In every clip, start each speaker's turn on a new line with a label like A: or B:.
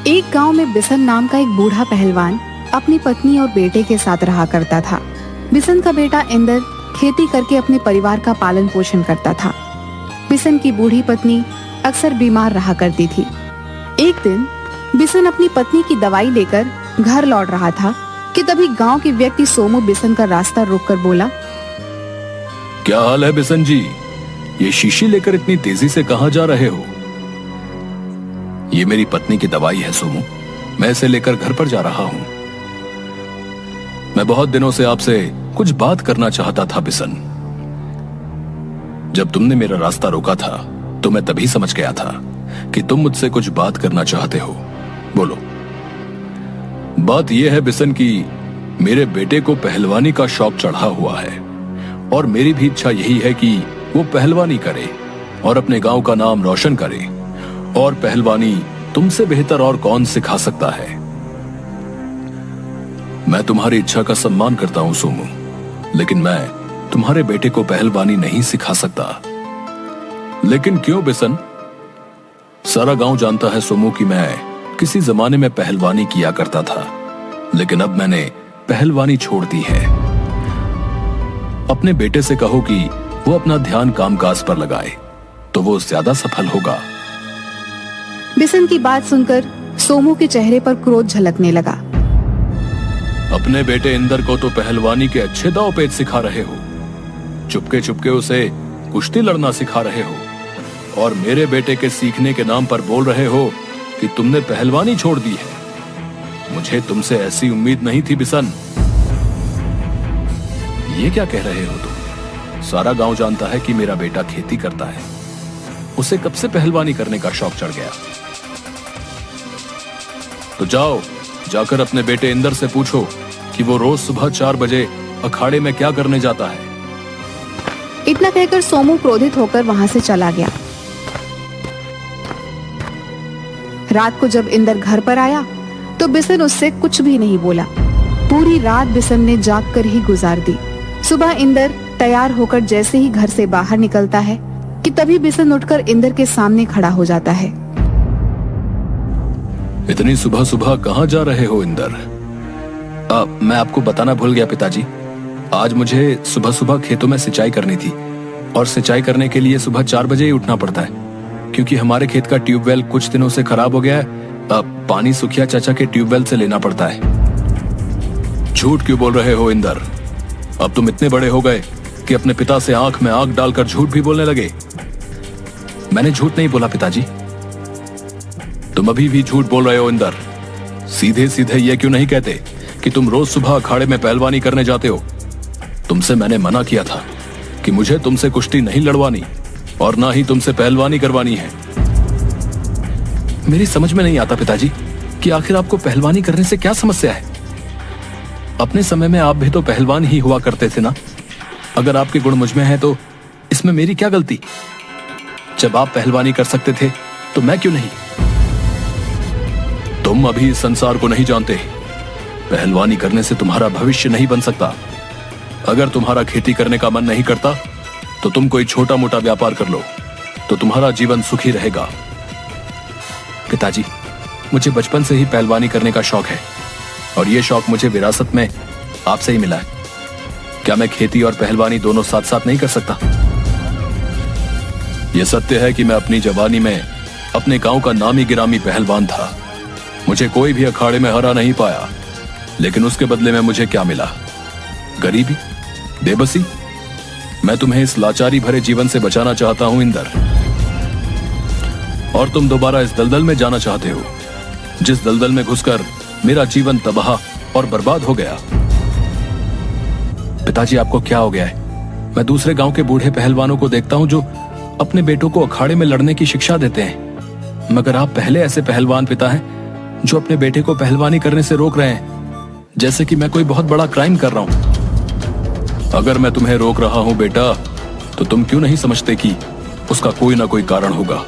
A: एक गांव में बिशन नाम का एक बूढ़ा पहलवान अपनी पत्नी और बेटे के साथ रहा करता था। बिशन का बेटा इंदर खेती करके अपने परिवार का पालन पोषण करता था। बिशन की बूढ़ी पत्नी अक्सर बीमार रहा करती थी। एक दिन बिशन अपनी पत्नी की दवाई लेकर घर लौट रहा था कि तभी गांव के व्यक्ति सोमू बिशन का रास्ता रोककर बोला,
B: क्या हाल है बिशन जी? ये शीशी लेकर इतनी तेजी से कहां जा रहे हो? ये मेरी पत्नी की दवाई है सोमू, मैं इसे लेकर घर पर जा रहा हूं। मैं बहुत दिनों से आपसे कुछ बात करना चाहता था बिशन। जब तुमने मेरा रास्ता रोका था तो मैं तभी समझ गया था कि तुम मुझसे कुछ बात करना चाहते हो। बोलो। बात यह है बिशन कि मेरे बेटे को पहलवानी का शौक चढ़ा हुआ है और मेरी भी इच्छा यही है कि वो पहलवानी करे और अपने गांव का नाम रोशन करे। और पहलवानी तुमसे बेहतर और कौन सिखा सकता है? मैं तुम्हारी इच्छा का सम्मान करता हूं सोमू, लेकिन मैं तुम्हारे बेटे को पहलवानी नहीं सिखा सकता। लेकिन क्यों बिशन? सारा गांव जानता है सोमू कि मैं किसी जमाने में पहलवानी किया करता था, लेकिन अब मैंने पहलवानी छोड़ दी है। अपने बेटे से कहो कि वो अपना ध्यान कामकाज पर लगाए तो वो ज्यादा सफल होगा।
A: बिशन की बात सुनकर सोमू के चेहरे पर क्रोध झलकने लगा।
B: अपने बेटे इंदर को तो पहलवानी के अच्छे दांव पेच सिखा रहे हो, चुपके चुपके उसे कुश्ती लड़ना सिखा रहे हो, और मेरे बेटे के सीखने के नाम पर बोल रहे हो कि तुमने पहलवानी छोड़ दी है। मुझे तुमसे ऐसी उम्मीद नहीं थी बिशन। ये क्या कह रहे हो तुम? सारा गांव जानता है कि मेरा बेटा खेती करता है, उसे कब से पहलवानी करने का शौक चढ़ गया। तो जाओ, जाकर अपने बेटे इंदर से पूछो कि वो रोज सुबह 4 बजे अखाड़े में क्या करने जाता है।
A: इतना कहकर सोमू क्रोधित होकर वहां से चला गया। रात को जब इंदर घर पर आया तो बिशन उससे कुछ भी नहीं बोला। पूरी रात बिशन ने जाग कर ही गुजार दी। सुबह इंदर तैयार होकर जैसे ही घर से बाहर निकलता है कि तभी बिशन उठकर इंदर के सामने खड़ा हो जाता है।
B: इतनी सुबह सुबह कहां जा रहे हो इंदर? मैं आपको बताना भूल गया पिताजी। आज मुझे सुबह सुबह खेतों में सिंचाई करनी थी, और सिंचाई करने के लिए सुबह 4 बजे ही उठना पड़ता है, क्योंकि हमारे खेत का ट्यूबवेल कुछ दिनों से खराब हो गया है। पानी सुखिया चाचा के ट्यूबवेल से लेना पड़ता है। झूठ क्यों बोल रहे हो इंदर? अब तुम इतने बड़े हो गए कि अपने पिता से आंख में आंख डालकर झूठ भी बोलने लगे। मैंने झूठ नहीं बोला पिताजी। तुम अभी भी झूठ बोल रहे हो इंदर। सीधे सीधे ये क्यों नहीं कहते कि तुम रोज सुबह अखाड़े में पहलवानी करने जाते हो? तुमसे मैंने मना किया था कि मुझे तुमसे कुश्ती नहीं लड़वानी और ना ही तुमसे पहलवानी करवानी है। मेरी समझ में नहीं आता पिताजी कि आखिर आपको पहलवानी करने से क्या समस्या है। अपने समय में आप भी तो पहलवान ही हुआ करते थे ना। अगर आपके गुण मुझ में है तो इसमें मेरी क्या गलती? जब आप पहलवानी कर सकते थे तो मैं क्यों नहीं? तुम अभी इस संसार को नहीं जानते। पहलवानी करने से तुम्हारा भविष्य नहीं बन सकता। अगर तुम्हारा खेती करने का मन नहीं करता तो तुम कोई छोटा मोटा व्यापार कर लो, तो तुम्हारा जीवन सुखी रहेगा। पिताजी, मुझे बचपन से ही पहलवानी करने का शौक है, और यह शौक मुझे विरासत में आपसे ही मिला है। क्या मैं खेती और पहलवानी दोनों साथ साथ नहीं कर सकता? यह सत्य है कि मैं अपनी जवानी में अपने गांव का नामी गिरामी पहलवान था। मुझे कोई भी अखाड़े में हरा नहीं पाया, लेकिन उसके बदले में मुझे क्या मिला? गरीबी, बेबसी। मैं तुम्हें इस लाचारी भरे जीवन से बचाना चाहता हूं इंदर, और तुम दोबारा इस दलदल में जाना चाहते हो जिस दलदल में घुसकर मेरा जीवन तबाह और बर्बाद हो गया। पिताजी, आपको क्या हो गया है? मैं दूसरे गांव के बूढ़े पहलवानों को देखता हूं जो अपने बेटों को अखाड़े में लड़ने की शिक्षा देते हैं, मगर आप पहले ऐसे पहलवान पिता हैं जो अपने बेटे को पहलवानी करने से रोक रहे हैं, जैसे कि मैं कोई बहुत बड़ा क्राइम कर रहा हूं। अगर मैं तुम्हें रोक रहा हूं बेटा, तो तुम क्यों नहीं समझते कि उसका कोई ना कोई कारण होगा?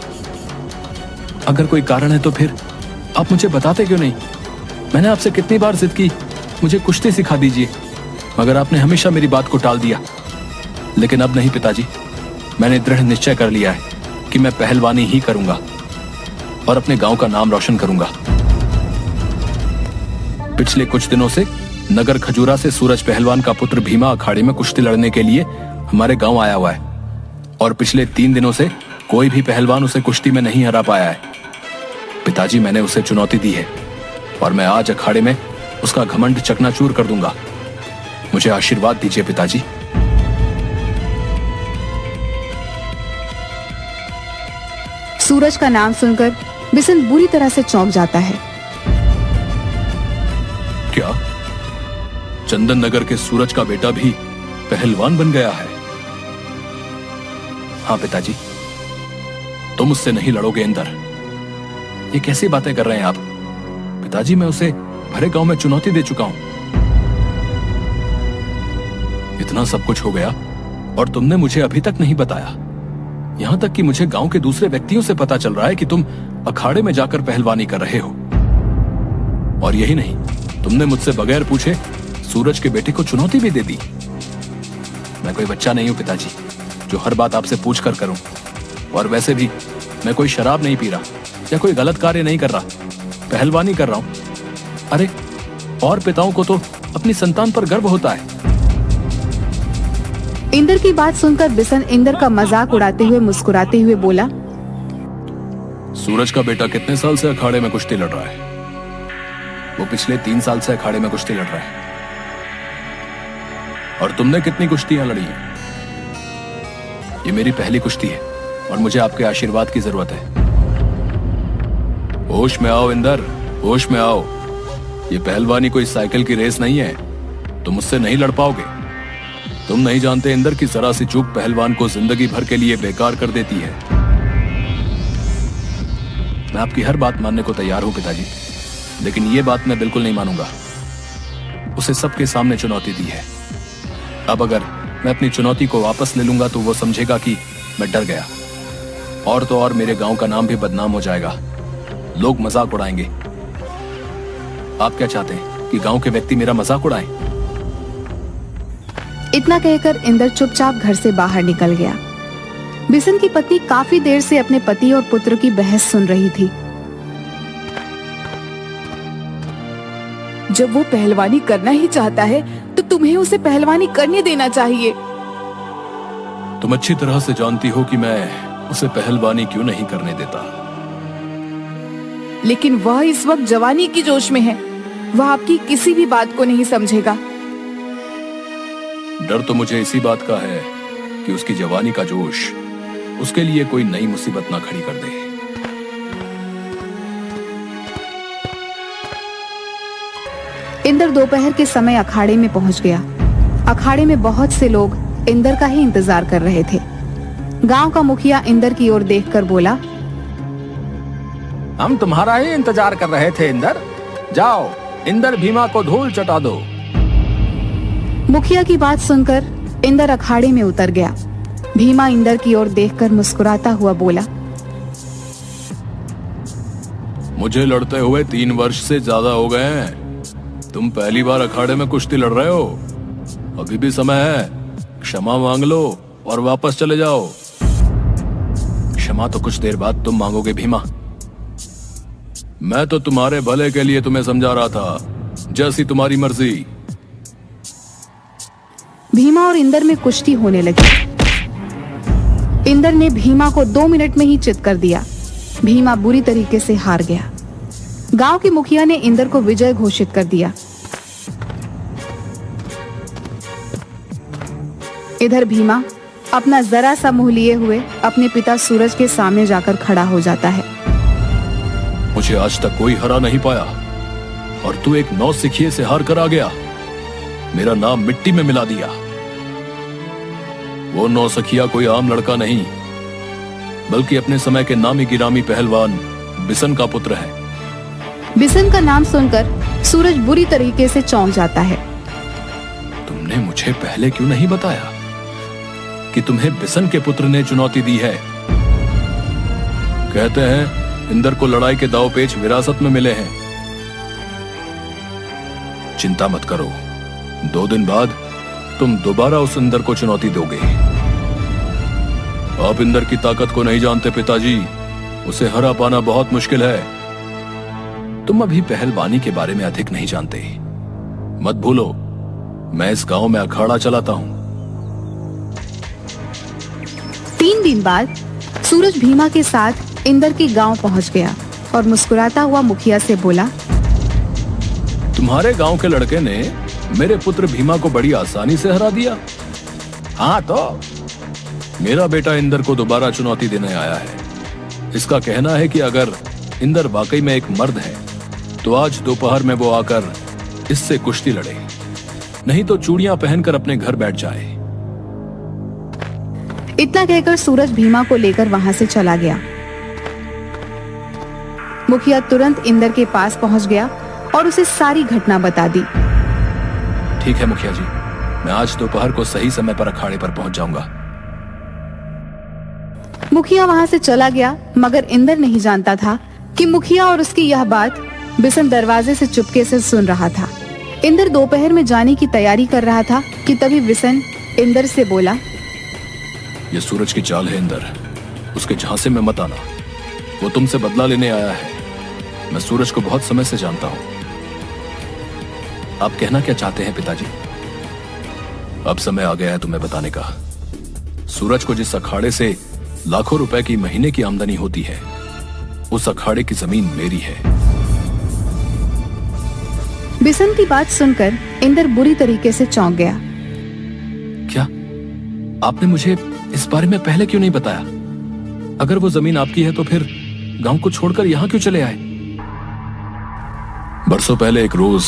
B: अगर कोई कारण है तो फिर आप मुझे बताते क्यों नहीं? मैंने आपसे कितनी बार जिद की मुझे कुश्ती सिखा दीजिए, मगर आपने हमेशा मेरी बात को टाल दिया। लेकिन अब नहीं पिताजी, मैंने दृढ़ निश्चय कर लिया है कि मैं पहलवानी ही करूंगा और अपने गांव का नाम रोशन करूंगा। पिछले कुछ दिनों से नगर खजूरा से सूरज पहलवान का पुत्र भीमा अखाड़े में कुश्ती लड़ने के लिए हमारे गांव आया हुआ है, और पिछले 3 दिनों से कोई भी पहलवान उसे कुश्ती में नहीं हरा पाया है। पिताजी, मैंने उसे चुनौती दी है और मैं आज अखाड़े में उसका घमंड चकनाचूर कर दूंगा। मुझे आशीर्वाद दीजिए पिताजी।
A: सूरज का नाम सुनकर बिशन बुरी तरह से चौंक जाता है।
B: क्या चंदन नगर के सूरज का बेटा भी पहलवान बन गया है? हाँ पिताजी, तुम उससे नहीं लड़ोगे इंदर। ये कैसी बातें कर रहे हैं आप? पिताजी, मैं उसे भरे गांव में चुनौती दे चुका हूं। इतना सब कुछ हो गया और तुमने मुझे अभी तक नहीं बताया। यहां तक कि मुझे गांव के दूसरे व्यक्तियों से पता चल रहा है कि तुम अखाड़े में जाकर पहलवानी कर रहे हो। और यही नहीं, तुमने मुझसे बगैर पूछे सूरज के बेटे को चुनौती भी दे दी। मैं कोई बच्चा नहीं हूं पिताजी, जो हर बात आपसे पूछ कर करूं। और वैसे भी मैं कोई शराब नहीं पी रहा या कोई गलत कार्य नहीं कर रहा, पहलवानी कर रहा हूं। अरे, और पिताओं को तो अपनी संतान पर गर्व होता है।
A: इंदर की बात सुनकर बिशन इंदर का मजाक उड़ाते हुए मुस्कुराते हुए बोला,
B: सूरज का बेटा कितने साल से अखाड़े में कुश्ती लड़ रहा है? वो पिछले 3 साल से अखाड़े में कुश्ती लड़ रहा है। और तुमने कितनी कुश्तियां लड़ी हैं? ये मेरी पहली कुश्ती है और मुझे आपके आशीर्वाद की जरूरत है। होश में आओ इंदर, होश में आओ। ये पहलवानी कोई साइकिल की रेस नहीं है। तुम मुझसे नहीं लड़ पाओगे। तुम नहीं जानते इंदर की जरा सी चूक पहलवान को जिंदगी भर के लिए बेकार कर देती है। मैं आपकी हर बात मानने को तैयार हूं पिताजी, लेकिन ये बात मैं बिल्कुल नहीं मानूंगा। उसे सबके सामने चुनौती दी है। अब अगर मैं अपनी चुनौती को वापस ले लूंगा तो वो समझेगा कि मैं डर गया, और तो और मेरे गांव का नाम भी बदनाम हो जाएगा। लोग मजाक उड़ाएंगे। आप क्या चाहते हैं कि गांव के व्यक्ति मेरा मजाक उड़ाएं?
A: इतना कहकर इंदर चुपचाप घर से बाहर निकल गया। बिशन की पत्नी काफी देर से अपने पति और पुत्र की बहस सुन रही थी।
C: जब वो पहलवानी करना ही चाहता है तो तुम्हें उसे पहलवानी करने देना चाहिए।
B: तुम अच्छी तरह से जानती हो कि मैं उसे पहलवानी क्यों नहीं करने देता।
C: लेकिन वह इस वक्त जवानी की जोश में है। वह आपकी किसी भी बात को नहीं समझेगा।
B: डर तो मुझे इसी बात का है कि उसकी जवानी का जोश उसके लिए कोई नई मुसीबत ना खड़ी कर दे।
A: इंदर दोपहर के समय अखाड़े में पहुंच गया। अखाड़े में बहुत से लोग इंदर का ही इंतजार कर रहे थे। गांव का मुखिया इंदर की ओर देखकर बोला,
D: हम तुम्हारा ही इंतजार कर रहे थे इंदर। जाओ, इंदर भीमा को धूल चटा दो।
A: मुखिया की बात सुनकर इंदर अखाड़े में उतर गया। भीमा इंदर की ओर देखकर मुस्कुराता हुआ बोला,
B: मुझे लड़ते हुए 3 वर्ष से ज्यादा हो गए हैं। तुम पहली बार अखाड़े में कुश्ती लड़ रहे हो। अभी भी समय है, क्षमा मांग लो और वापस चले जाओ। क्षमा तो कुछ देर बाद तुम मांगोगे भीमा। मैं तो तुम्हारे भले के लिए तुम्हें समझा रहा था, जैसी तुम्हारी मर्जी।
A: भीमा और इंदर में कुश्ती होने लगी। इंदर ने भीमा को 2 मिनट में ही चित कर दिया। भीमा बुरी तरीके से हार गया। गांव के मुखिया ने इंदर को विजय घोषित कर दिया। इधर भीमा अपना जरा सा मुंह लिए हुए अपने पिता सूरज के सामने जाकर खड़ा हो जाता है।
B: मुझे आज तक कोई हरा नहीं पाया और तू एक नौसिखिए से हार कर आ गया। मेरा नाम मिट्टी में मिला दिया। वो नौसिखिया कोई आम लड़का नहीं, बल्कि अपने समय के नामी गिरामी पहलवान बिशन का पुत्र है।
A: बिशन का नाम सुनकर सूरज बुरी तरीके से चौंक जाता है।
B: तुमने मुझे पहले क्यों नहीं बताया कि तुम्हें बिशन के पुत्र ने चुनौती दी है? कहते हैं इंदर को लड़ाई के दांव पेच विरासत में मिले हैं। चिंता मत करो, 2 दिन बाद तुम दोबारा उस इंदर को चुनौती दोगे। आप इंदर की ताकत को नहीं जानते पिताजी। उसे हरा पाना बहुत मुश्किल है। तुम अभी पहलवानी के बारे में अधिक नहीं जानते। मत भूलो, मैं इस गांव में अखाड़ा चलाता हूं।
A: 3 दिन बाद सूरज भीमा के साथ इंदर के गांव पहुंच गया और मुस्कुराता हुआ मुखिया से बोला,
B: तुम्हारे गांव के लड़के ने मेरे पुत्र भीमा को बड़ी आसानी से हरा दिया।
D: हाँ तो
B: मेरा बेटा इंदर को दोबारा चुनौती देने आया है। इसका कहना है कि अगर इंदर वाकई में एक मर्द है तो आज दोपहर में वो आकर इससे कुश्ती लड़े, नहीं तो चूड़ियां पहनकर अपने घर बैठ जाए।
A: इतना कहकर सूरज भीमा को लेकर वहां से चला गया। मुखिया तुरंत इंदर के पास पहुंच गया और उसे सारी घटना बता दी।
B: ठीक है मुखिया जी, मैं आज दोपहर को सही समय पर अखाड़े पर पहुंच जाऊंगा।
A: मुखिया वहां से चला गया, मगर इंदर नहीं जानता था कि मुखिया और उसकी यह बात बिशन दरवाजे से चुपके से सुन रहा था। इंदर दोपहर में जाने की तैयारी कर रहा था कि तभी बिशन इंदर से बोला,
B: ये सूरज की चाल है इंदर, उसके झांसे में मत आना। वो तुमसे बदला लेने आया है। मैं सूरज को बहुत समय से जानता हूं। आप कहना क्या चाहते हैं पिताजी? अब समय आ गया है तुम्हें बताने का। सूरज को जिस अखाड़े से लाखों रुपए की महीने की आमदनी होती है, उस अखाड़े की जमीन मेरी है।
A: बिशन की बात सुनकर इंदर बुरी तरीके से चौंक गया।
B: क्या आपने मुझे इस बारे में पहले क्यों नहीं बताया? अगर वो जमीन आपकी है तो फिर गांव को छोड़कर यहां क्यों चले आए? बरसों पहले एक रोज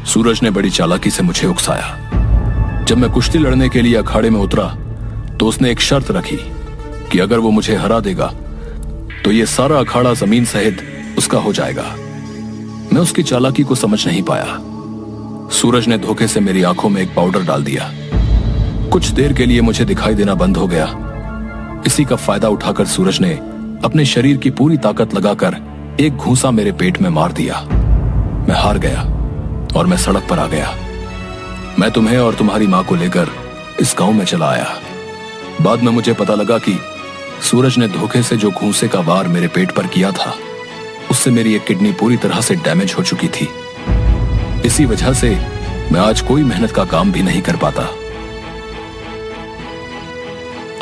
B: सूरज ने बड़ी चालाकी से मुझे उकसाया। जब मैं कुश्ती लड़ने के लिए अखाड़े में उतरा तो उसने एक शर्त रखी कि अगर वो मुझे हरा देगा तो ये सारा अखाड़ा जमीन सहित उसका हो जाएगा। मैं उसकी चालाकी को समझ नहीं पाया। सूरज ने धोखे से मेरी आंखों में एक पाउडर डाल दिया। कुछ देर के लिए मुझे दिखाई देना बंद हो गया। इसी का फायदा उठाकर सूरज ने अपने शरीर की पूरी ताकत लगाकर एक घूंसा मेरे पेट में मार दिया। मैं हार गया और मैं सड़क पर आ गया। मैं तुम्हें और तुम्हारी मां को लेकर इस गांव में चला आया। बाद में मुझे पता लगा कि सूरज ने धोखे से जो घूंसे का वार मेरे पेट पर किया था, उससे मेरी एक किडनी पूरी तरह से डैमेज हो चुकी थी। इसी वजह से मैं आज कोई मेहनत का काम भी नहीं कर पाता।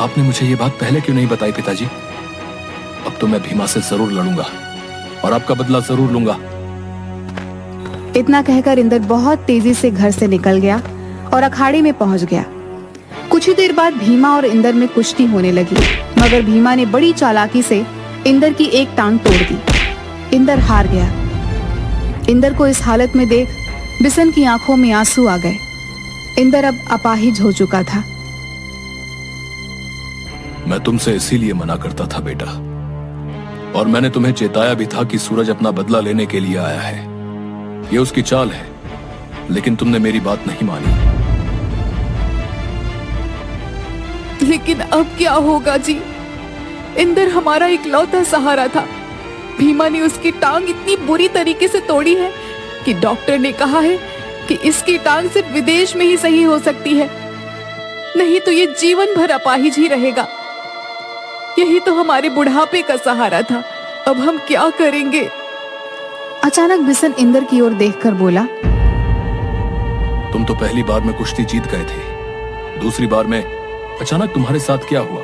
B: आपने मुझे ये बात पहले क्यों नहीं बताई पिताजी? अब तो मैं भीमा से जरूर लड़ूंगा और आपका बदला जरूर लूंगा।
A: इतना कहकर इंदर बहुत तेजी से घर से निकल गया और अखाड़े में पहुंच गया। कुछ ही देर बाद भीमा और इंदर में कुश्ती होने लगी, मगर भीमा ने बड़ी चालाकी से इंदर की एक टांग तोड़ दी। इंदर हार गया। इंदर को इस हालत में देख बिशन की आंखों में आंसू आ गए। इंदर अब अपाहिज हो चुका था।
B: मैं तुमसे इसीलिए मना करता था बेटा, और मैंने तुम्हें चेताया भी था कि सूरज अपना बदला लेने के लिए आया है। ये उसकी चाल है, लेकिन तुमने मेरी बात नहीं मानी।
C: लेकिन अब क्या होगा जी? इंदर हमारा इकलौता सहारा था। भीमा ने उसकी टांग इतनी बुरी तरीके से तोड़ी है कि डॉक्टर ने कहा है कि इसकी टांग सिर्फ विदेश में ही सही हो सकती है, नहीं तो ये जीवन भर अपाहिज ही रहेगा। यही तो हमारे बुढ़ापे का सहारा था। अब हम क्या करेंगे?
A: अचानक बिशन इंदर की ओर देखकर बोला,
B: तुम तो पहली बार में कुश्ती जीत गए थे, दूसरी बार में अचानक तुम्हारे साथ क्या हुआ?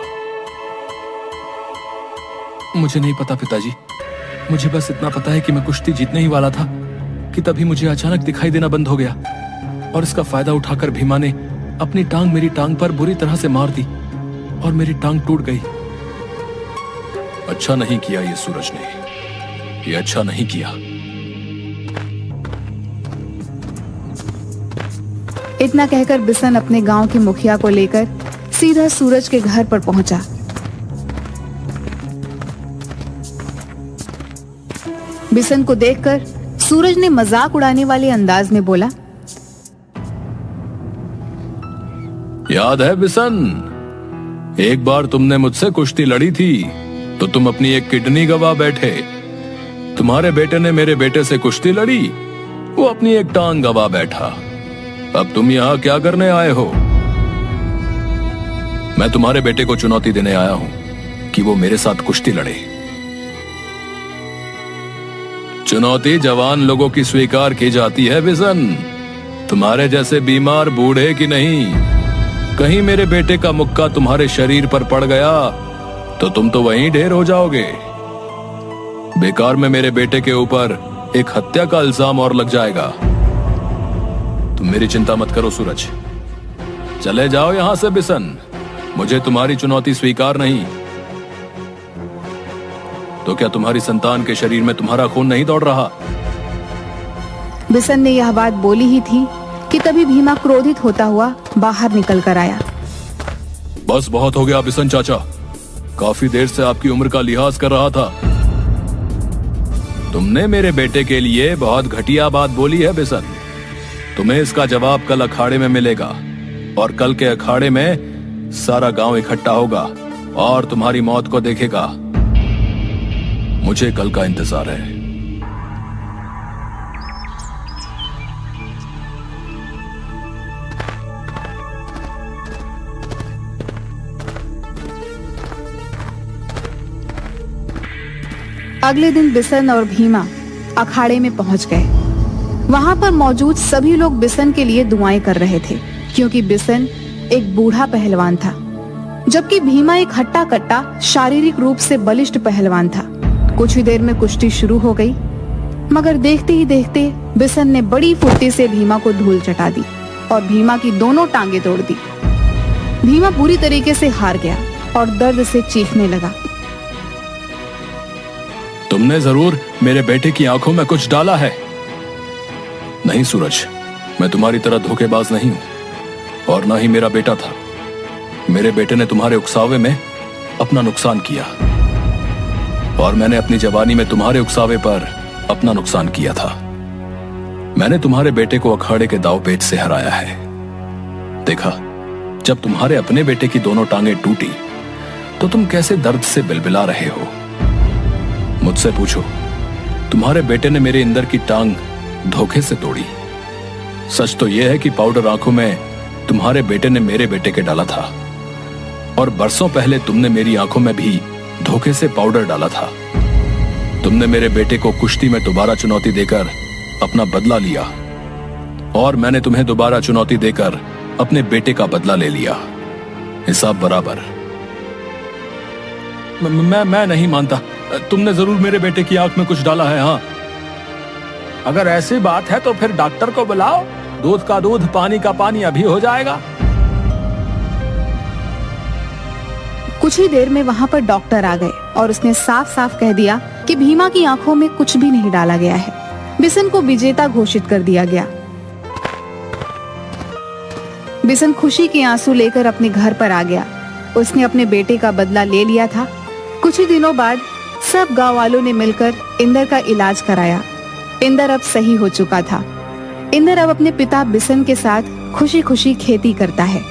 B: मुझे नहीं पता पिताजी। मुझे बस इतना पता है कि मैं कुश्ती जीतने ही वाला था कि तभी मुझे अचानक दिखाई देना बंद हो गया, और इसका फायदा उठाकर भीमा ने अपनी टांग मेरी टांग पर बुरी तरह से मार दी और मेरी टांग टूट गई। अच्छा नहीं किया ये सूरज ने, ये अच्छा नहीं किया।
A: इतना कहकर बिशन अपने गांव के मुखिया को लेकर सीधा सूरज के घर पर पहुंचा। बिशन को देखकर सूरज ने मजाक उड़ाने वाले अंदाज में बोला,
B: याद है बिशन, एक बार तुमने मुझसे कुश्ती लड़ी थी तो तुम अपनी एक किडनी गवा बैठे। तुम्हारे बेटे ने मेरे बेटे से कुश्ती लड़ी, वो अपनी एक टांग गवा बैठा। अब तुम यहां क्या करने आए हो? मैं तुम्हारे बेटे को चुनौती देने आया हूं कि वो मेरे साथ कुश्ती लड़े। चुनौती जवान लोगों की स्वीकार की जाती है बिशन, तुम्हारे जैसे बीमार बूढ़े की नहीं, कहीं मेरे बेटे का मुक्का तुम्हारे शरीर पर पड़ गया तो तुम तो वहीं ढेर हो जाओगे। बेकार में मेरे बेटे के ऊपर एक हत्या का इल्जाम और लग जाएगा। तुम मेरी चिंता मत करो सूरज, चले जाओ यहां से बिशन, मुझे तुम्हारी चुनौती स्वीकार नहीं। तो क्या तुम्हारी संतान के शरीर में तुम्हारा खून नहीं दौड़ रहा?
A: बिशन ने यह बात बोली ही थी कि तभी भीमा क्रोधित होता हुआ बाहर निकल कर आया।
B: बस बहुत हो गया बिशन चाचा, काफी देर से आपकी उम्र का लिहाज कर रहा था। तुमने मेरे बेटे के लिए बहुत घटिया बात बोली है बिशन। तुम्हें इसका जवाब कल अखाड़े में मिलेगा और कल के अखाड़े में सारा गांव इकट्ठा होगा और तुम्हारी मौत को देखेगा। मुझे कल का इंतजार है।
A: अगले दिन बिशन और भीमा अखाड़े में पहुंच गए। वहां पर मौजूद सभी लोग बिशन के लिए दुआएं कर रहे थे, क्योंकि बिशन एक बूढ़ा पहलवान था, जबकि भीमा एक हट्टा कट्टा शारीरिक रूप से बलिष्ठ पहलवान था। कुछ ही देर में कुश्ती शुरू हो गई, मगर देखते ही देखते बिशन ने बड़ी फुर्ती से भीमा को धूल चटा दी और भीमा की दोनों टांगे तोड़ दी। भीमा बुरी तरीके से हार गया और दर्द से चीखने लगा।
B: तुमने जरूर मेरे बेटे की आंखों में कुछ डाला है। नहीं सूरज, मैं तुम्हारी तरह धोखेबाज नहीं हूं और ना ही मेरा बेटा था। मेरे बेटे ने तुम्हारे उकसावे में अपना नुकसान किया और मैंने अपनी जवानी में तुम्हारे उकसावे पर अपना नुकसान किया था। मैंने तुम्हारे बेटे को अखाड़े के दांव पेच से हराया है। देखा, जब तुम्हारे अपने बेटे की दोनों टांगे टूटी तो तुम कैसे दर्द से बिलबिला रहे हो। मुझसे पूछो, तुम्हारे बेटे ने मेरे इंदर की टांग धोखे से तोड़ी। सच तो यह है कि पाउडर आंखों में तुम्हारे बेटे ने मेरे बेटे के डाला था और बरसों पहले तुमने मेरी आंखों में भी धोखे से पाउडर डाला था। तुमने मेरे बेटे को कुश्ती में दोबारा चुनौती देकर अपना बदला लिया और मैंने तुम्हें दोबारा चुनौती देकर अपने बेटे का बदला ले लिया। हिसाब बराबर। मैं नहीं मानता, तुमने जरूर मेरे बेटे की आंख में कुछ डाला है। हाँ,
D: अगर ऐसी बात है तो फिर डॉक्टर को बुलाओ, दूध का दूध पानी का पानी अभी हो जाएगा।
A: कुछ ही देर में वहां पर डॉक्टर आ गए और उसने साफ साफ कह दिया कि भीमा की आंखों में कुछ भी नहीं डाला गया है। बिशन को विजेता घोषित कर दिया गया। बिशन खुशी के आंसू लेकर अपने घर पर आ गया। उसने अपने बेटे का बदला ले लिया था। कुछ ही दिनों बाद सब गांव वालों ने मिलकर इंदर का इलाज कराया। इंदर अब सही हो चुका था। इंदर अब अपने पिता बिशन के साथ खुशी खुशी खेती करता है।